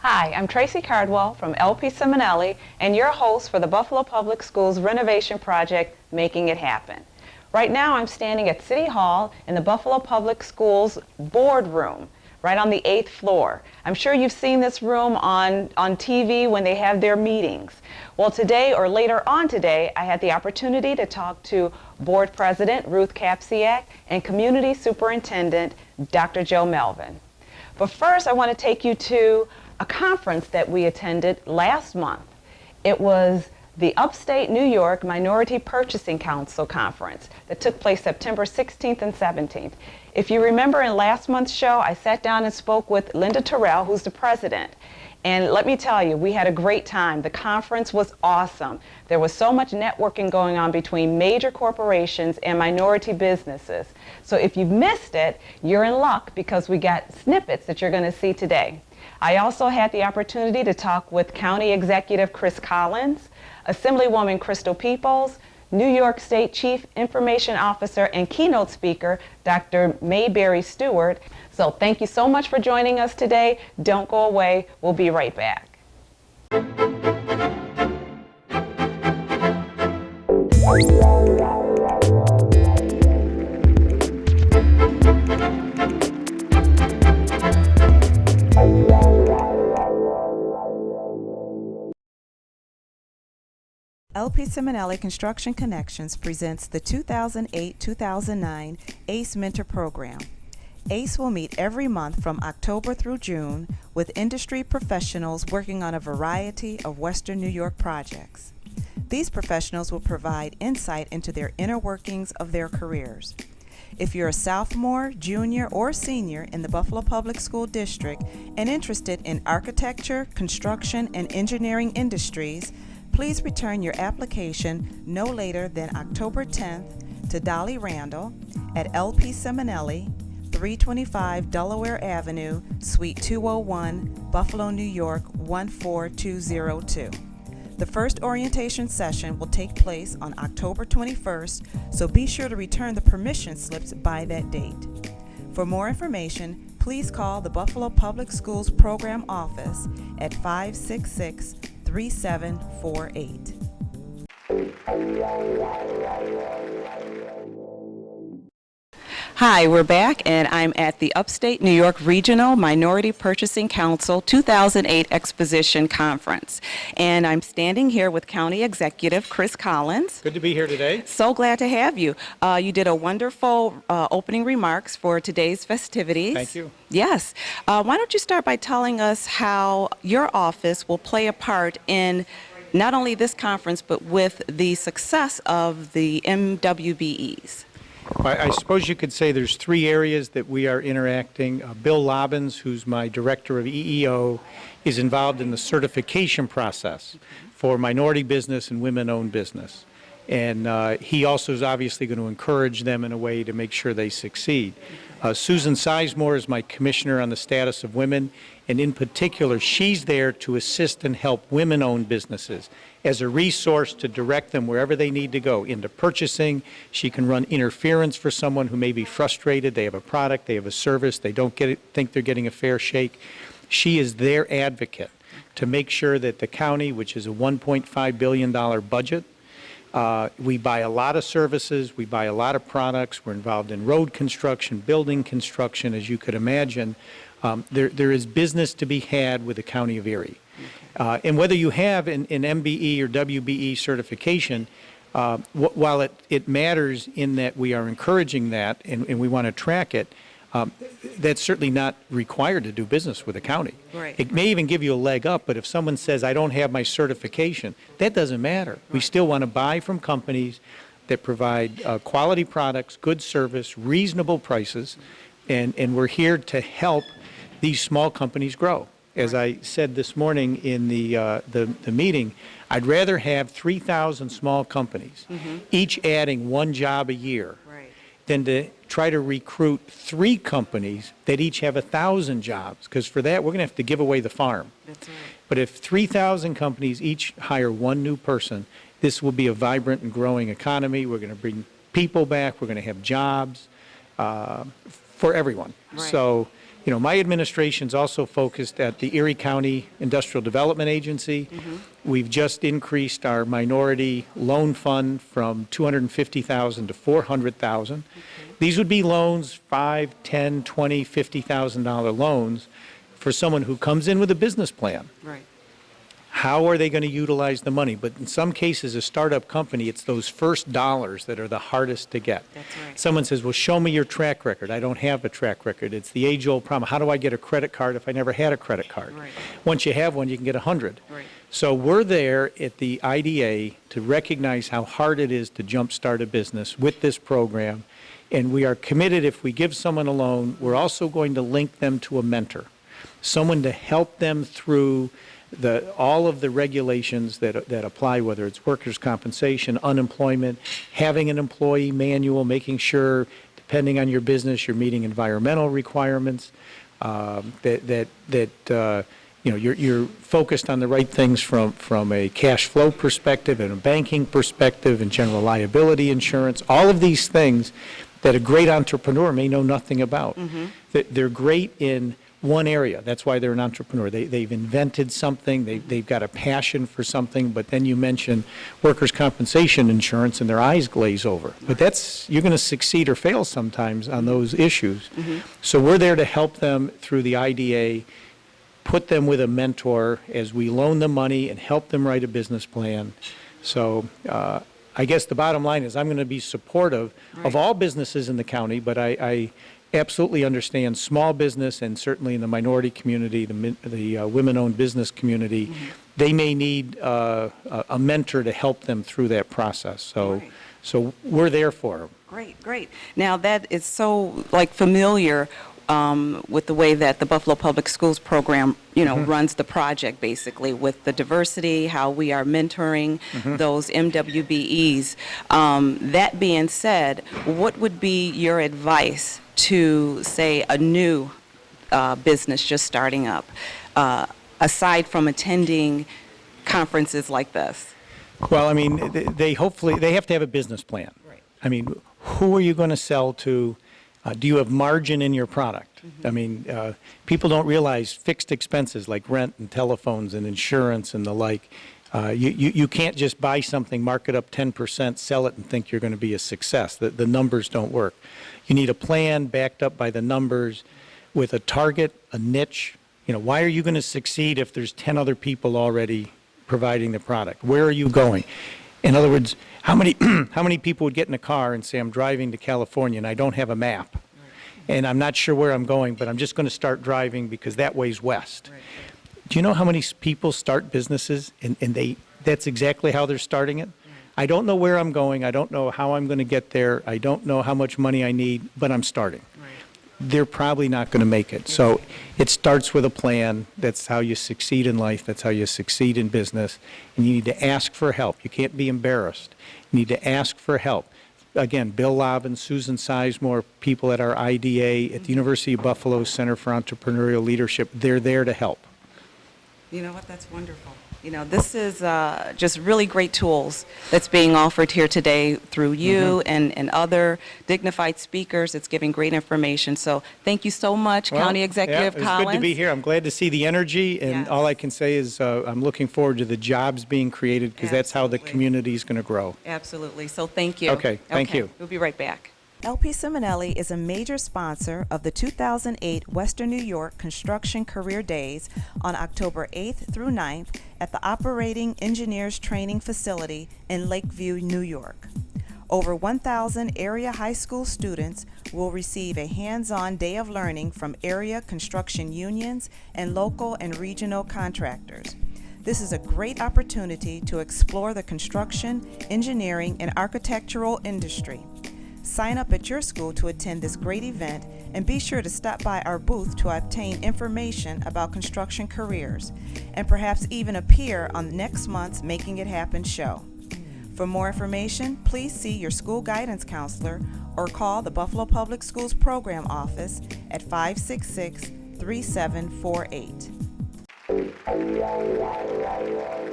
Hi, I'm Tracy Cardwell from LPCiminelli and your host for the Buffalo Public Schools renovation project, Making It Happen. Right now I'm standing at City Hall in the Buffalo Public Schools boardroom, right on the 8th floor. I'm sure you've seen this room on TV when they have their meetings. Well, today or later on today, I had the opportunity to talk to Board President Ruth Kapsiak and Community Superintendent Dr. Joe Melvin. But first, I want to take you to a conference that we attended last month. It was the Upstate New York Minority Purchasing Council Conference that took place September 16th and 17th. If you remember in last month's show, I sat down and spoke with Linda Terrell, who's the president. And let me tell you, we had a great time. The conference was awesome. There was so much networking going on between major corporations and minority businesses. So if you've missed it, you're in luck because we got snippets that you're going to see today. I also had the opportunity to talk with County Executive Chris Collins, Assemblywoman Crystal Peoples, New York State Chief Information Officer and keynote speaker, Dr. Mayberry-Stewart. So thank you so much for joining us today. Don't go away. We'll be right back. LPCiminelli Construction Connections presents the 2008-2009 ACE Mentor Program. ACE will meet every month from October through June with industry professionals working on a variety of Western New York projects. These professionals will provide insight into their inner workings of their careers. If you're a sophomore, junior, or senior in the Buffalo Public School District and interested in architecture, construction, and engineering industries, please return your application no later than October 10th to Dolly Randall at LPCiminelli, 325 Delaware Avenue, Suite 201, Buffalo, New York 14202. The first orientation session will take place on October 21st, so be sure to return the permission slips by that date. For more information, please call the Buffalo Public Schools Program Office at 566-3748. Hi, we're back, and I'm at the Upstate New York Regional Minority Purchasing Council 2008 Exposition Conference. And I'm standing here with County Executive Chris Collins. Good to be here today. So glad to have you. You did a wonderful opening remarks for today's festivities. Thank you. Yes. Why don't you start by telling us how your office will play a part in not only this conference, but with the success of the MWBEs? I suppose you could say there's three areas that we are interacting. Bill Lobbins, who's my director of EEO, is involved in the certification process for minority business and women-owned business. And he also is obviously going to encourage them in a way to make sure they succeed. Susan Sizemore is my commissioner on the status of women, and in particular, she's there to assist and help women-owned businesses as a resource to direct them wherever they need to go into purchasing. She can run interference for someone who may be frustrated. They have a product, they have a service, they don't think they're getting a fair shake. She is their advocate to make sure that the county, which is a $1.5 billion budget, we buy a lot of services, we buy a lot of products, we're involved in road construction, building construction, as you could imagine. There is business to be had with the County of Erie. And whether you have an MBE or WBE certification, while it matters in that we are encouraging that and we want to track it, that's certainly not required to do business with the county. Right. It may even give you a leg up, but if someone says, I don't have my certification, that doesn't matter. Right. We still want to buy from companies that provide quality products, good service, reasonable prices, and we're here to help these small companies grow. As I said this morning in the meeting, I'd rather have 3,000 small companies, each adding one job a year, than to try to recruit 3 companies that each have 1,000 jobs, because for that we're going to have to give away the farm. That's right. But if 3,000 companies each hire one new person, this will be a vibrant and growing economy. We're going to bring people back. We're going to have jobs for everyone. Right. So, my administration's also focused at the Erie County Industrial Development Agency. We've just increased our minority loan fund from $250,000 to $400,000. These would be loans, $5, $10, $20, $50,000 loans for someone who comes in with a business plan. Right. How are they going to utilize the money? But in some cases, a startup company, it's those first dollars that are the hardest to get. That's right. Someone says, well, show me your track record. I don't have a track record. It's the age-old problem. How do I get a credit card if I never had a credit card? Right. Once you have one, you can get 100. Right. So we're there at the IDA to recognize how hard it is to jumpstart a business with this program. And we are committed, if we give someone a loan, we're also going to link them to a mentor, someone to help them through all of the regulations that apply, whether it's workers' compensation, unemployment, having an employee manual, making sure, depending on your business, you're meeting environmental requirements, you're focused on the right things from a cash flow perspective and a banking perspective and general liability insurance, all of these things that a great entrepreneur may know nothing about. They're great in one area. That's why they're an entrepreneur. They've invented something. They've got a passion for something. But then you mention workers' compensation insurance, and their eyes glaze over. But you're going to succeed or fail sometimes on those issues. So we're there to help them through the IDA, put them with a mentor as we loan them money and help them write a business plan. So I guess the bottom line is I'm going to be supportive of all businesses in the county, but I absolutely understand small business, and certainly in the minority community, the women-owned business community, they may need a mentor to help them through that process. So we're there for them. Great. Now that is so familiar with the way that the Buffalo Public Schools program, runs the project, basically, with the diversity, how we are mentoring those MWBEs. That being said, what would be your advice to, say, a new business just starting up, aside from attending conferences like this? Well, I mean, they have to have a business plan. Right. I mean, who are you going to sell to? Do you have margin in your product? I mean, people don't realize fixed expenses like rent and telephones and insurance and the like. You can't just buy something, mark it up 10%, sell it, and think you're going to be a success. The numbers don't work. You need a plan backed up by the numbers with a target, a niche. Why are you going to succeed if there's 10 other people already providing the product? Where are you going? In other words, how many people would get in a car and say, I'm driving to California and I don't have a map, and I'm not sure where I'm going, but I'm just going to start driving because that way's west. Right. Do you know how many people start businesses and that's exactly how they're starting it? I don't know where I'm going. I don't know how I'm going to get there. I don't know how much money I need, but I'm starting. Right. They're probably not going to make it. So it starts with a plan. That's how you succeed in life. That's how you succeed in business. And you need to ask for help. You can't be embarrassed. You need to ask for help. Again, Bill Lobbin, Susan Sizemore, people at our IDA, at the University of Buffalo Center for Entrepreneurial Leadership, they're there to help. You know what? That's wonderful. This is just really great tools that's being offered here today through you and other dignified speakers. It's giving great information. So thank you so much, County Executive Collins. It's good to be here. I'm glad to see the energy, and all I can say is I'm looking forward to the jobs being created, because that's how the community is going to grow. Absolutely. So thank you. Okay. Thank you. We'll be right back. LPCiminelli is a major sponsor of the 2008 Western New York Construction Career Days on October 8th through 9th at the Operating Engineers Training Facility in Lakeview, New York. Over 1,000 area high school students will receive a hands-on day of learning from area construction unions and local and regional contractors. This is a great opportunity to explore the construction, engineering, and architectural industry. Sign up at your school to attend this great event, and be sure to stop by our booth to obtain information about construction careers, and perhaps even appear on next month's Making It Happen show. For more information, please see your school guidance counselor or call the Buffalo Public Schools Program Office at 566-3748.